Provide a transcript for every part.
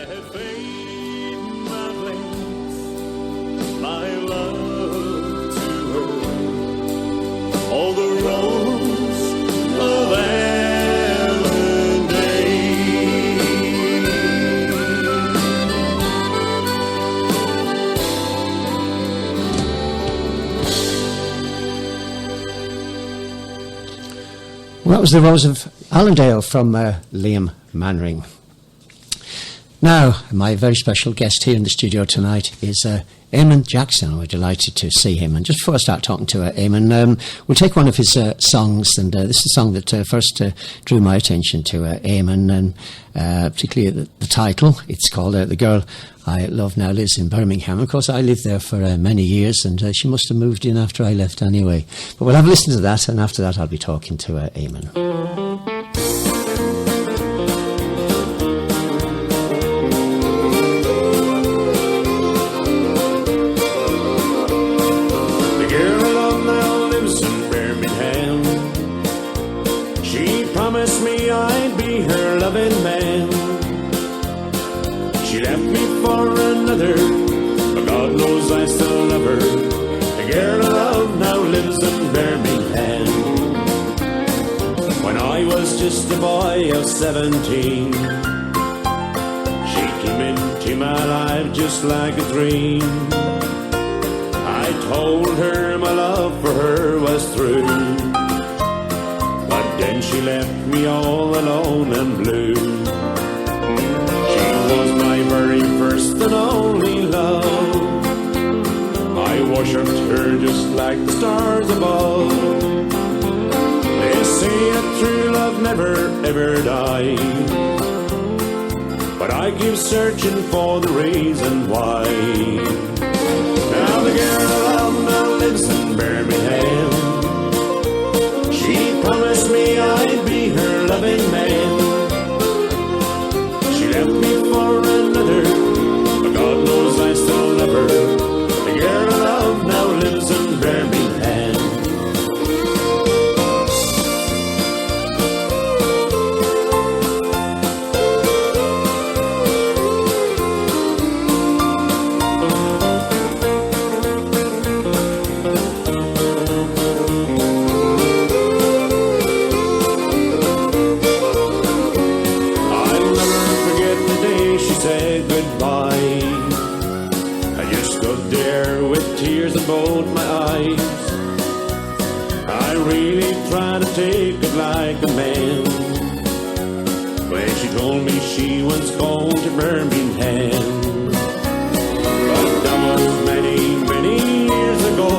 Well, that was the Rose of Allendale from Liam Mannering. Now, my very special guest here in the studio tonight is Eamonn Jackson. We're delighted to see him. And just before I start talking to Eamonn, we'll take one of his songs. And this is a song that first drew my attention to Eamonn, and particularly the title. It's called The Girl I Love Now Lives in Birmingham. Of course, I lived there for many years, and she must have moved in after I left anyway. But we'll have a listen to that, and after that I'll be talking to Eamonn. Promised me I'd be her loving man. She left me for another, but God knows I still love her. The girl I love now lives in Birmingham. When I was just a boy of 17, she came into my life just like a dream. I told her my love for her was through, then she left me all alone and blue. She was my very first and only love. I worshipped her just like the stars above. They say that true love never ever dies, but I keep searching for the reason why. Now the girl I love now lives in Birmingham. She promised me I'd be her loving man. She left me for another, but God knows I still love her. The girl I love now lives in Birmingham. Both my eyes, I really tried to take it like a man. When she told me she was going to Birmingham, but that was many, many years ago.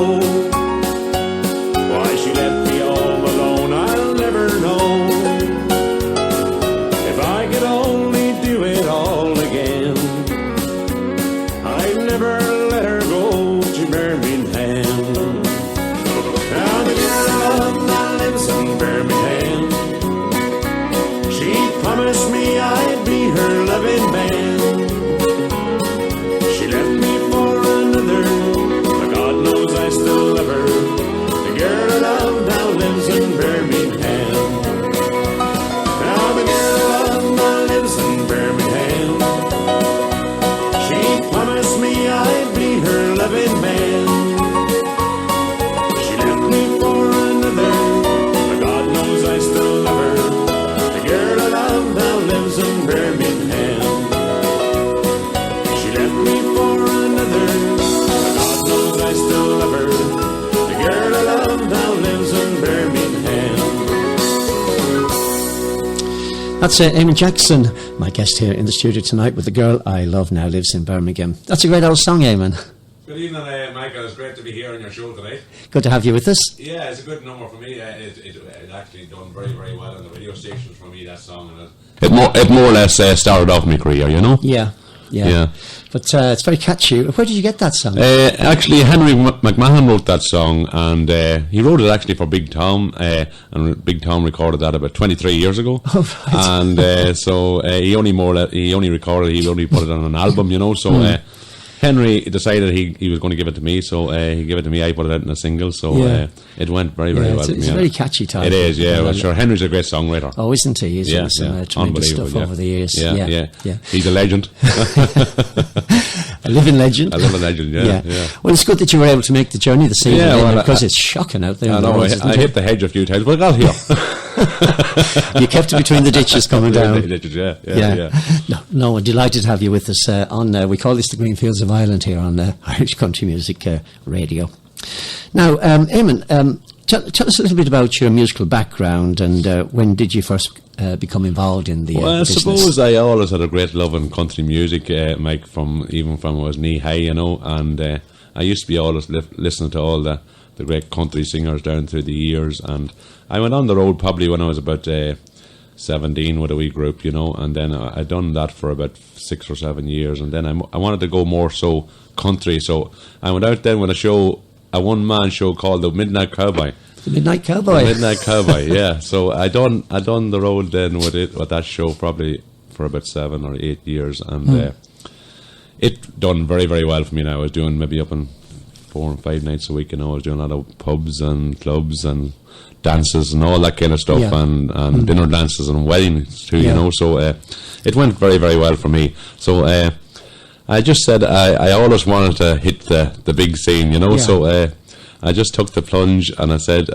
Why she left me all alone, I'll never know. If I could only do it all again, I'd never let her go to Birmingham. Now the girl I love now lives in Birmingham. She promised me I'd be her loving man. She left me for another, but God knows I still love her. The girl I love now lives in Birmingham. Now the girl I love now lives in Birmingham. She promised me I'd be her loving man. She left me for another, but God knows I still love her. The girl I love now lives in Birmingham. She left me for another, but God knows I still love her. The girl I love now lives in Birmingham. That's Eamonn Jackson, my guest here in the studio tonight with The Girl I Love Now Lives in Birmingham. That's a great old song, Eamonn. Good evening, Michael. It's great to be here on your show tonight. Good to have you with us. Yeah, it's a good number for me. It actually done very, very well on the radio stations for me, that song. And it more or less started off my career, you know? Yeah. But it's very catchy. Where did you get that song? Actually, Henry McMahon wrote that song, and he wrote it actually for Big Tom, and Big Tom recorded that about 23 years ago. Oh, right. And so he only recorded, he only put it on an album, you know. So Henry decided he was going to give it to me, so he gave it to me. I put it out in a single, so Yeah. it went very, very well. It's, for me, it's a very catchy title. It is, yeah. And Well, sure, Henry's a great songwriter. Oh, isn't he? He's done some tremendous stuff over the years. Yeah. He's a legend. A living legend. A living legend, yeah. Well, it's good that you were able to make the journey this evening, Yeah, well, because it's shocking out there. I on the know, roads, isn't I it? hit the hedge a few times, but I got here. You kept it between the ditches coming down. Yeah. No, we're delighted to have you with us on, we call this the green fields of Ireland here on Irish Country Music Radio. Now, Eamonn, tell us a little bit about your musical background and when did you first become involved in the Well, I business? suppose I always had a great love in country music, Mike, even from I was knee high, and I used to be always listening to all the great country singers down through the years, and I went on the road probably when I was about 17 with a wee group, and then I'd done that for about 6 or 7 years, and then I wanted to go more so country, so I went out then with a one-man show called The Midnight Cowboy. The Midnight Cowboy. The Midnight Cowboy, yeah. So I done the road then with that show probably for about 7 or 8 years, and it done very, very well for me. Now I was doing maybe up in 4 and 5 nights a week, I was doing a lot of pubs and clubs and dances and all that kind of stuff, and dinner dances and weddings too, So it went very, very well for me. So I just said I always wanted to hit the big scene, So I just took the plunge and I said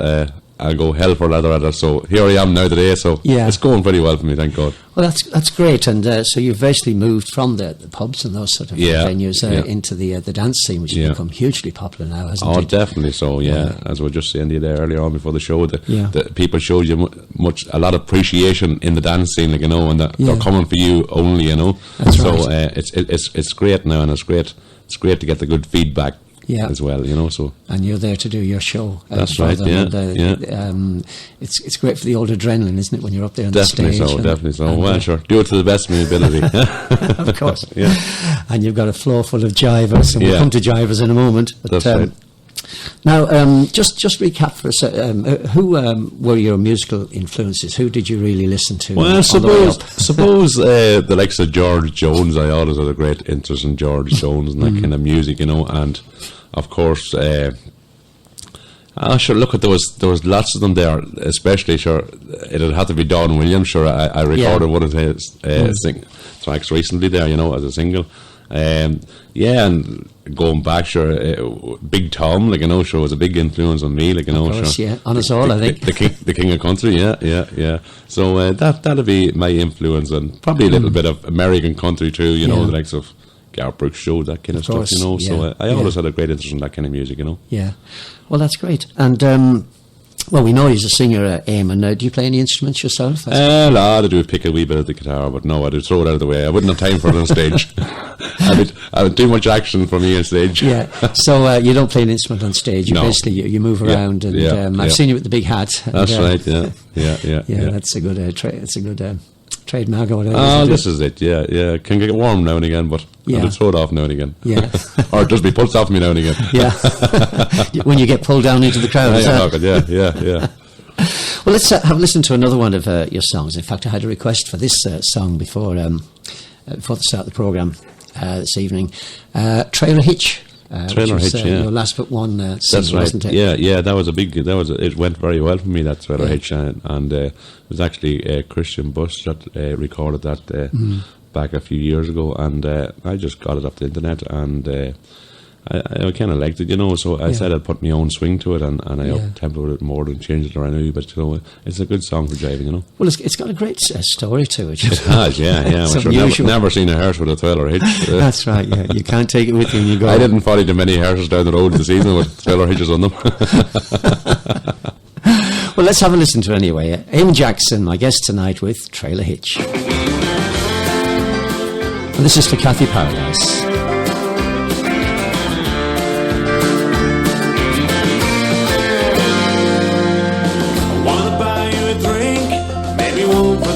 I'll go hell for leather. So here I am now today. So it's going pretty well for me, thank God. Well, that's great. And so you've basically moved from the pubs and those sort of venues into the dance scene, which has become hugely popular now, hasn't it? Oh, definitely so, yeah. As we were just saying to you there earlier on before the show, that people showed you a lot of appreciation in the dance scene, and that they're coming for you only, That's so right. it's great now, and it's great to get the good feedback. As well, So and you're there to do your show. That's right. It's great for the old adrenaline, isn't it, when you're up there on definitely the stage? Definitely so. Well, sure. Do it to the best of my ability. Of course. And you've got a floor full of jivers, and we'll come to jivers in a moment. But, that's right. Now, just recap for us. Who were your musical influences? Who did you really listen to? Well, suppose the likes of George Jones. I always had a great interest in George Jones and that kind of music, and of course, sure. Look, there was lots of them there. Especially, sure, it'd have to be Don Williams. Sure, I recorded one of his tracks recently there, as a single. And going back, sure, Big Tom, sure, was a big influence on me, of course, sure. On us all, I think. The king of country, yeah. So that'll be my influence, and probably a little bit of American country too, the likes of Garth Brooks show, that kind of stuff, So I always had a great interest in that kind of music, Yeah. Well, that's great. And well, we know he's a singer, Eamonn. Do you play any instruments yourself? I do pick a wee bit of the guitar, but no, I do throw it out of the way. I wouldn't have time for it on stage. I would too much action for me on stage. Yeah. So you don't play an instrument on stage. No. Basically you move around, and I've seen you with the big hat. That's right. Yeah. That's a good. It's a good trademark or whatever. This is it. Yeah. It can get warm now and again, but I do throw it off now and again. Yeah. Or just be pulled off me now and again. Yeah. When you get pulled down into the crowd. Yeah. Well, let's have a listen to another one of your songs. In fact, I had a request for this song before the start of the programme this evening. Trailer Hitch. Trailer Hitch, your last but one single, right. wasn't it? Yeah. It went very well for me, that Trailer Hitch, and it was actually Christian Bush that recorded that back a few years ago, and I just got it off the internet, and I kind of liked it, so I said I'd put my own swing to it, and I up-tempoed it more and changed it around a wee bit, it's a good song for driving, Well, it's got a great story to it. It has, yeah. Never seen a hearse with a trailer hitch. That's right, yeah. You can't take it with you when you go. I didn't follow too many hearses down the road this evening with trailer hitches on them. Well, let's have a listen to it anyway. Eamonn Jackson, my guest tonight with Trailer Hitch. And this is for Kathy Paradise.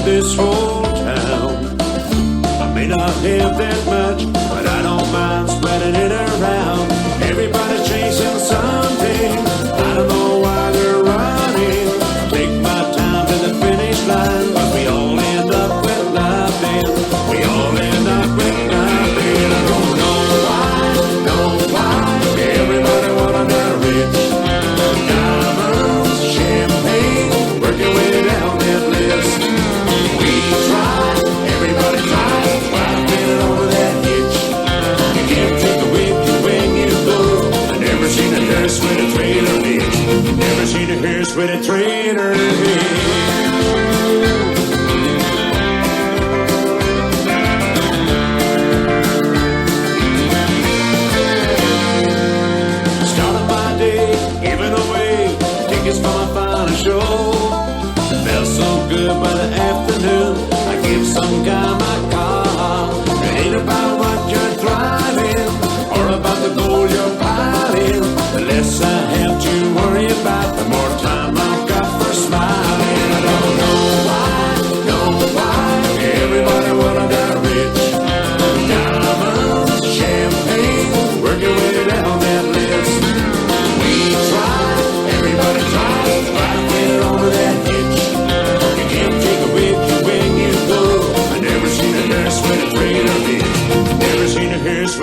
This whole town, I may not have that much, but I don't mind spreading it around. Everybody's chasing something, I don't know why they're running. Take my time to the finish line, but we all end up with nothing. We all end up with nothing. I don't know why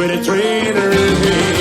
with a train in her hitch.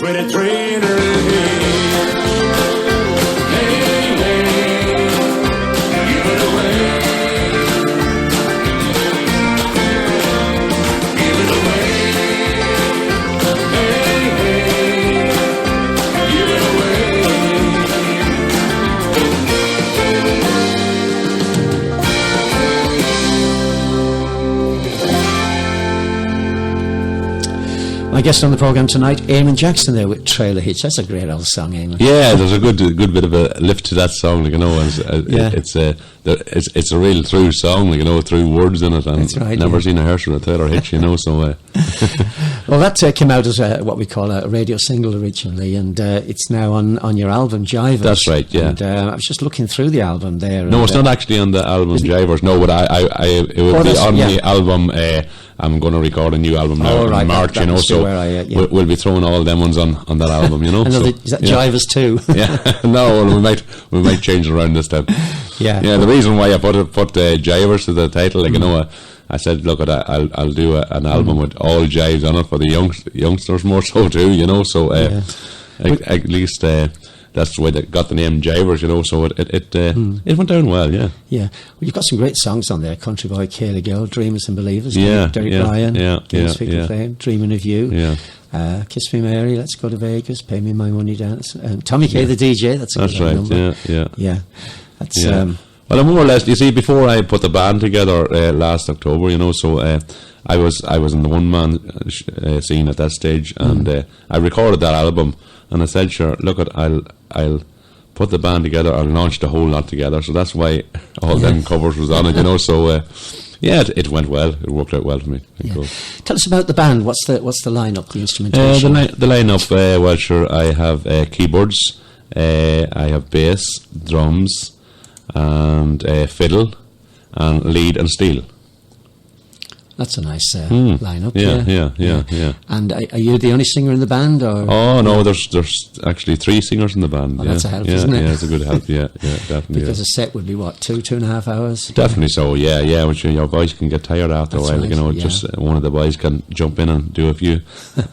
With a train or hitch. Hey, hey, give it away. Give it away. Hey, hey, give it away. My guest on the programme tonight, Eamonn Jackson there with Trailer Hitch. That's a great old song, Eamonn. Yeah, there's a good bit of a lift to that song, like, you know. It's a real true song, like, you know, through words in it, and That's right, never yeah. seen a hearse with a Trailer Hitch, you know. So Well, that came out as what we call a radio single originally, and it's now on your album, Jivers. That's right, yeah. And I was just looking through the album there. no, it's not actually on the album Jivers. No, but it will be on the album. I'm going to record a new album now in March, you know. So we'll be throwing all them ones on that album, you know. Is that Jivers too? Yeah, no, we might change it around this time. Yeah. The reason why I put Jivers to the title, like, you know, I said, look, I'll do an album with all jives on it for the youngsters more so too, you know. So at least that's the way they got the name Jivers, you know. So it went down well, yeah. Yeah. Well, you've got some great songs on there: Country Boy, Kayla Girl, Dreamers and Believers, Derek Ryan, Flame, Dreaming of You. Yeah. Kiss Me Mary, Let's Go to Vegas, Pay Me My Money Dance. Tommy K, the DJ. That's a good right. number. Yeah. That's well, more or less, you see, before I put the band together last October, you know, so I was in the one-man scene at that stage, and I recorded that album, and I said, sure, look, I'll put the band together, I'll launch the whole lot together, so that's why all them covers was on it, you know, so it went well, it worked out well for me. Tell us about the band. What's the lineup, the instrumentation? The lineup, well, sure, I have keyboards, I have bass, drums, and fiddle, and lead and steel. That's a nice lineup. Yeah. And are you the only singer in the band, or? Oh no, there's actually 3 singers in the band. Well, that's a help, isn't it? Yeah, it's a good help. Yeah, definitely. Because a set would be what, 2.5 hours? Definitely so. Yeah. Which your voice can get tired after a while. Right, you know, just one of the boys can jump in and do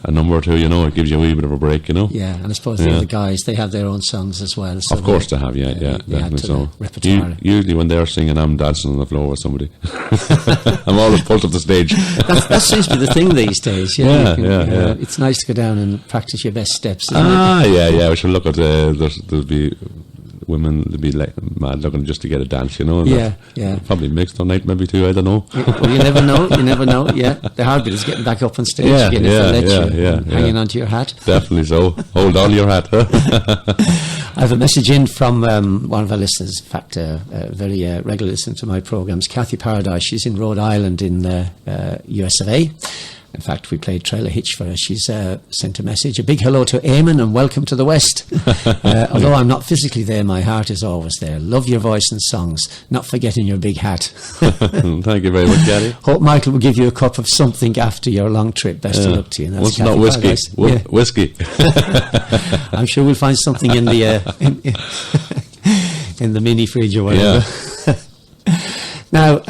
a number or two. You know, it gives you a wee bit of a break. You know. Yeah, and I suppose the other guys, they have their own songs as well. So of course they have. Yeah, definitely so. Repertoire. Usually when they're singing, I'm dancing on the floor with somebody. I'm always pulled up the stage. That seems to be the thing these days. Yeah. It's nice to go down and practice your best steps. Isn't it? Yeah. We should look at there'll be women to be like mad looking just to get a dance, you know. Yeah. Probably mixed all night, maybe too. I don't know. Well, you never know. Yeah, the hard bit is getting back up on stage again. Hanging onto your hat. Definitely so. Hold on to your hat. I have a message in from one of our listeners. In fact, a very regular listener to my programs, Kathy Paradise. She's in Rhode Island in US of A. In fact, we played Trailer Hitch for her. She's sent a message. A big hello to Eamonn and welcome to the West. Although I'm not physically there, my heart is always there. Love your voice and songs, not forgetting your big hat. Thank you very much, Gary. Hope Michael will give you a cup of something after your long trip. Best of luck to you. That's not whiskey. Whiskey. I'm sure we'll find something in the in the mini fridge or whatever. Now,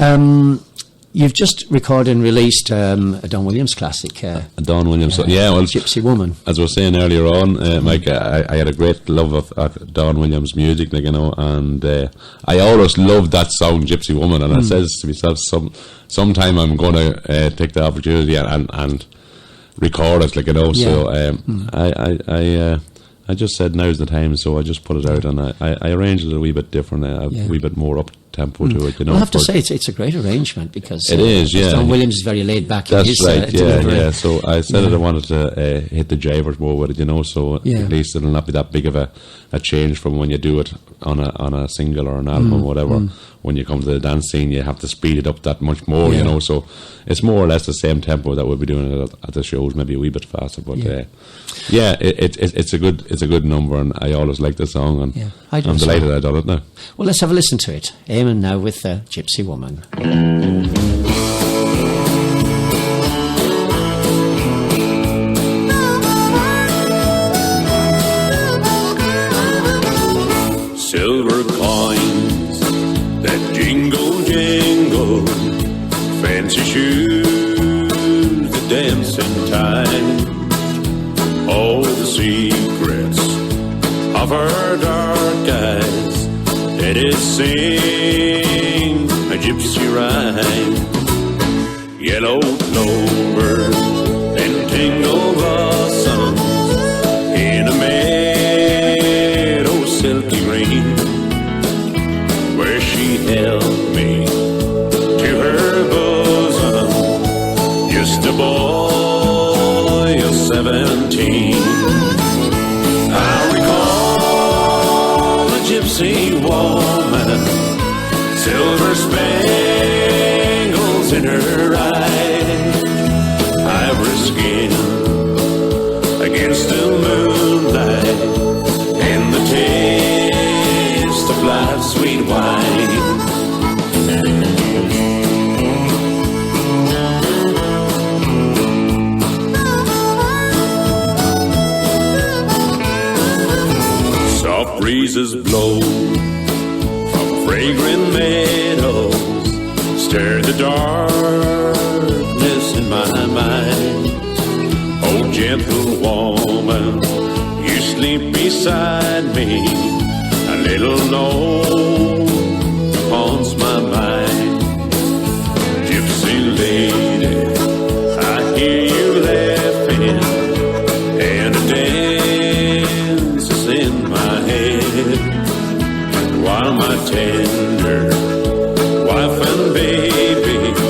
you've just recorded and released a Don Williams classic. A Don Williams, well, Gypsy Woman. As I was saying earlier on, Mike, I had a great love of Don Williams' music, like, you know, and I always loved that song, Gypsy Woman, and I says to myself, sometime I'm going to take the opportunity and record it, like, you know. So I just said now's the time, so I just put it out, and I arranged it a wee bit different, a wee bit more up tempo to it, you know. Well, I have to but say, it's a great arrangement because it is, yeah. Don Williams is very laid back. That's in his, right, delivery. yeah. So I said that I wanted to hit the jivers more with it, you know, so Yeah. at least it'll not be that big of a change from when you do it on a single or an album or whatever. When you come to the dance scene, you have to speed it up that much more, Yeah. you know, so it's more or less the same tempo that we'll be doing it at the shows, maybe a wee bit faster, but it's a good number, and I always like the song, and Yeah, I do I'm as well. delighted I done it now. Well, let's have a listen to it. Eamonn now with Gypsy Woman. Silver coins that jingle, jingle, fancy shoes that dance in time. All the secrets of her dark eyes, let it sing a gypsy rhyme. Yellow clover and tingle blossoms in a meadow silky green, where she held me to her bosom, just a boy of 17. I recall a gypsy woman, silver spangles in her eyes, ivory skin against the moonlight, and the taste of life's sweet wine. Soft breezes blow from fragrant meadows, stir the darkness in my mind. Oh, gentle woman, you sleep beside me. A little note haunts my mind. Gypsy lady, I hear you laughing, and a dance is in my head, while my tender wife and babies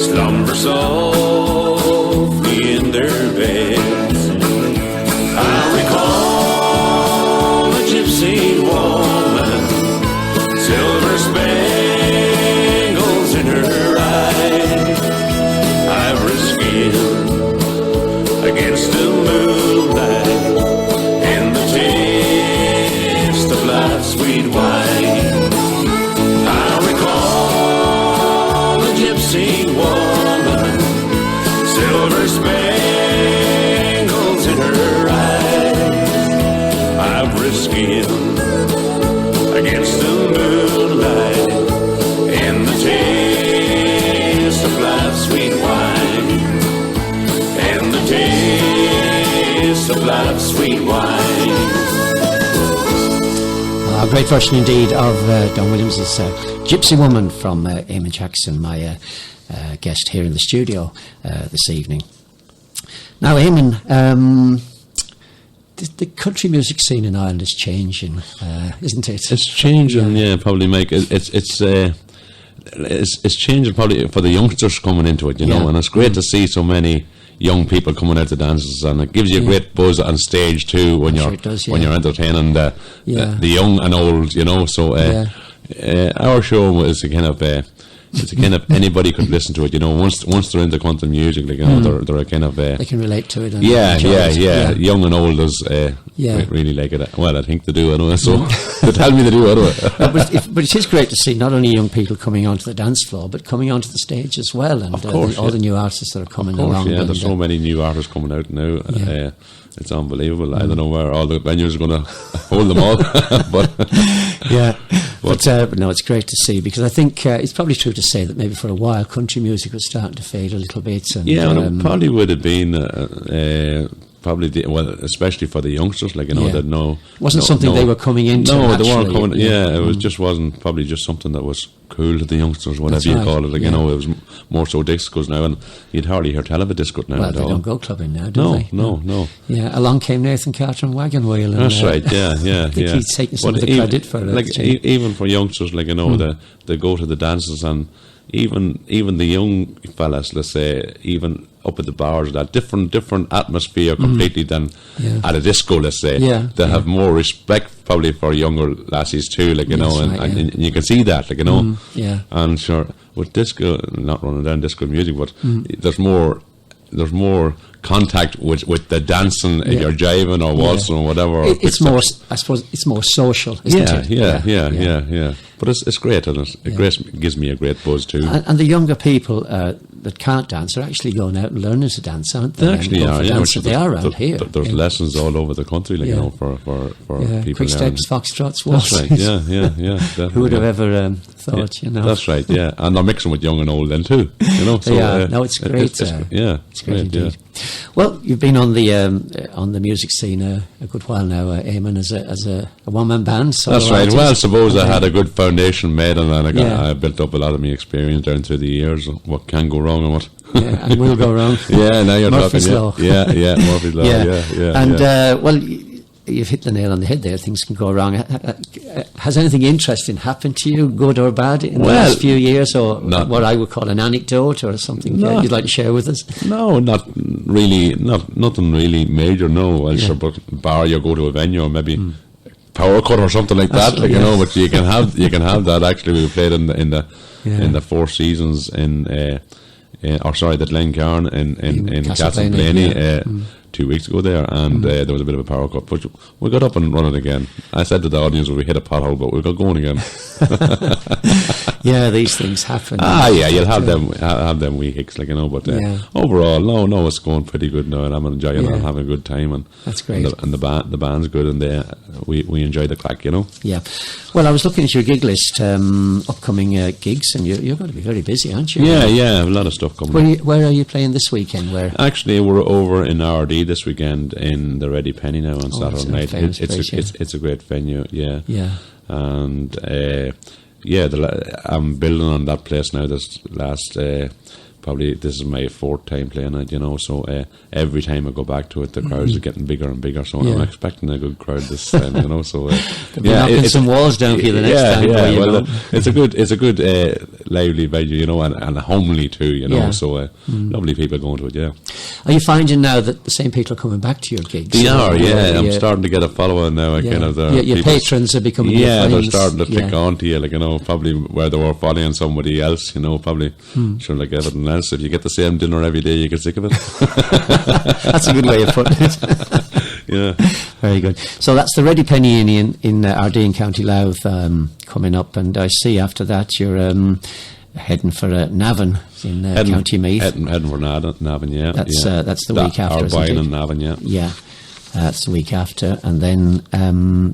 slumber softly in their beds. I recall a gypsy woman, silver spangles in her eyes, ivory skin against the moonlight, and the taste of life's sweet wine. I recall a gypsy woman, silver spangles in her eyes, ivory skin against the moonlight, and the taste of life's sweet wine, and the taste of life's sweet wine. A great version indeed of Don Williams' Gypsy Woman from Eamonn Jackson, my guest here in the studio this evening. Now, Eamonn, the country music scene in Ireland is changing, isn't it? It's changing, yeah, probably, Mike. It's changing probably for the youngsters coming into it, you know, Yeah. and it's great to see so many young people coming out to dances, and it gives you a great buzz on stage too when I'm you're sure it does, when yeah. you're entertaining the young and old, you know. So our show is a kind of anybody could listen to it, you know. Once they're into country music, like, you know, they're a kind of They can relate to it. And yeah, enjoy yeah, it. yeah. Young and old is really like it. Well, I think they do anyway. So they tell me they do anyway. But it is great to see not only young people coming onto the dance floor, but coming onto the stage as well, and Of course, all the new artists that are coming Of course, along. yeah. and, There's so many new artists coming out now. Yeah. It's unbelievable. I don't know where all the venues are going to hold them all, but but no, it's great to see, because I think it's probably true to say that maybe for a while country music was starting to fade a little bit. And, yeah, and it probably would have been probably especially for the youngsters, like, you know, that wasn't something they were coming into. No, they naturally. weren't coming. Yeah, it was just wasn't probably just something that was cool to the youngsters, whatever you call it. Like, you know, it was more so discos now, and you'd hardly hear tell of a disco now. Well, they don't go clubbing now, do they? No. Yeah, along came Nathan Carter and Wagon Wheel. And, that's right. Yeah. I think he's taking some of the credit for it. Like even for youngsters, like, you know, they go to the dances, and even the young fellas, let's say, even up at the bars, that different atmosphere completely than at a disco, let's say. They have more respect probably for younger lassies too, like, you know, and you can see that, like, you know. And sure, with disco, not running down disco music, but there's more contact with the dancing, if you're jiving or waltzing or whatever. It's more, I suppose, it's more social, isn't it? Yeah. But it's great, and it gives me a great buzz too. And the younger people that can't dance are actually going out and learning to dance, aren't they? They actually are, They are around here. There's lessons all over the country, like, you know, for people. Quick steps, foxtrots, waltzes. That's right, yeah. Who would have ever thought, you know? That's right, yeah. And they're mixing with young and old then too, you know. So, no, it's great. It's great indeed. Yeah. Well, you've been on the music scene a good while now, Eamonn, as a one-man band. That's right. Well, I suppose I had a good foundation made, and I built up a lot of my experience down through the years. What can go wrong and what. And will go wrong. Now you're Murphy's talking. Law. Murphy's Law. And well, you've hit the nail on the head there. Things can go wrong. Has anything interesting happened to you, good or bad, in the last few years, or what I would call an anecdote or something you'd like to share with us? No, not really. Nothing really major. No, well, sure, but bar you go to a venue or maybe power cut or something like that. Like, you know, but you can have that. Actually, we played in the Four Seasons the Glencairn in Castleblaney 2 weeks ago there, and there was a bit of a power cut, but we got up and running again. I said to the audience, we hit a pothole, but we got going again. These things happen. You'll have them wee hicks, like, you know, but overall, no, it's going pretty good now, and I'm enjoying it and having a good time, and that's great. And the band's good, and we enjoy the crack, you know. Yeah. Well, I was looking at your gig list, upcoming gigs, and you're going to be very busy, aren't you? Yeah, a lot of stuff coming. Where are you playing this weekend? Actually, we're over in RD this weekend in the Ready Penny now on Saturday night. It's a great venue, and I'm building on that place now. This last probably this is my fourth time playing it, you know, so every time I go back to it, the crowds are getting bigger and bigger, so I'm expecting a good crowd this time, you know, so knocking some walls down for you the next time. It's a good lively venue, you know, and homely too, you know, so lovely people going to it. Are you finding now that the same people are coming back to your gigs? They are, I'm starting to get a following now. Your patrons are becoming your friends. They're starting to click on to you, like, you know, probably where they were following somebody else, you know, probably sure, like everything else. If you get the same dinner every day, you get sick of it. That's a good way of putting it. Very good. So that's the Ready Penny in Ardeen, County Louth, coming up, and I see after that you're heading for Navan in County Meath. Heading for Navan, that's the week after, isn't it? in Navan, that's the week after, and then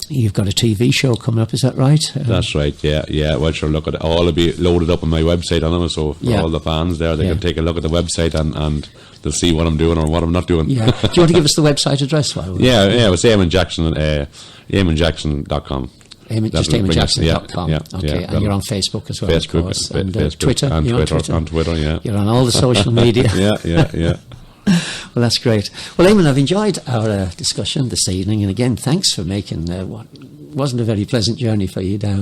you've got a TV show coming up, is that right? That's right, yeah. Well, sure, look at it. All will be loaded up on my website on it, so for all the fans there, they can take a look at the website and they'll see what I'm doing or what I'm not doing. Yeah. Do you want to give us the website address? It's Eamonn Jackson, EamonnJackson.com. Just EamonnJackson.com. Okay, and you're on Facebook as well, Facebook, of course. And Twitter. On Twitter, yeah. You're on all the social media. Yeah. Well, that's great. Well, Eamonn, I've enjoyed our discussion this evening, and again, thanks for making what wasn't a very pleasant journey for you down.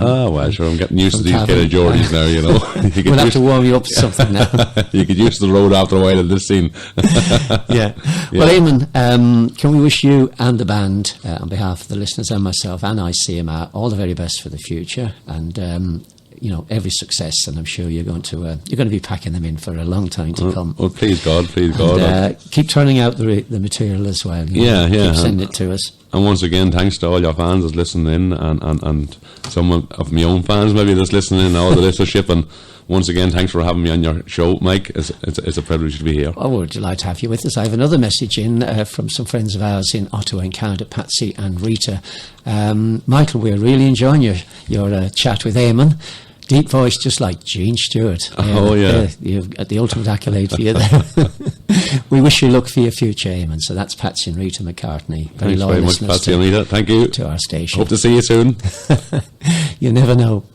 Sure, I'm getting used to these kind of Geordies now, you know. We'll have to warm you up to something now. You get used to the road after a while in this scene. Well, Eamonn, can we wish you and the band, on behalf of the listeners and myself and ICMR, all the very best for the future, and every success, and I'm sure you're going to be packing them in for a long time to come. Well, please God. And, keep turning out the material as well. Keep sending it to us. And once again, thanks to all your fans that's listening in, and some of my own fans maybe that's listening in, all the listenership, and once again, thanks for having me on your show, Mike. It's a privilege to be here. Oh, we're delighted to have you with us. I have another message in from some friends of ours in Ottawa and Canada, Patsy and Rita. Michael, we're really enjoying your chat with Eamonn. Deep voice, just like Gene Stewart. You've got the ultimate accolade for you there. We wish you luck for your future, Eamonn. So that's Patsy and Rita McCartney. Thanks loyal very much, listeners Patsy and Rita. Thank you. to our station. Hope to see you soon. You never know.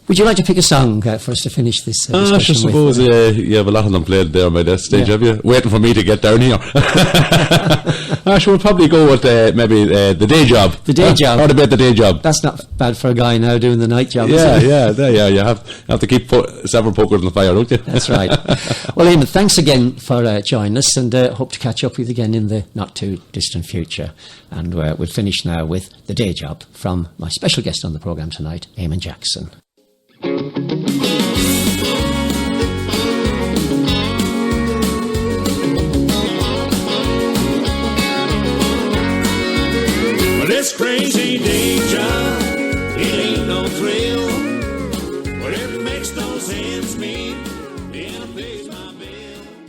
Would you like to pick a song for us to finish this I discussion suppose you have a lot of them played there by this stage, have you? Waiting for me to get down here. I should probably go with maybe The Day Job. The Day Job. What about The Day Job? That's not bad for a guy now doing the night job. Yeah, is it? yeah. You have to keep several pokers in the fire, don't you? That's right. Well, Eamonn, thanks again for joining us, and hope to catch up with you again in the not too distant future. And we'll finish now with The Day Job from my special guest on the programme tonight, Eamonn Jackson. Well, this crazy day job, it ain't no thrill, but it makes those ends meet.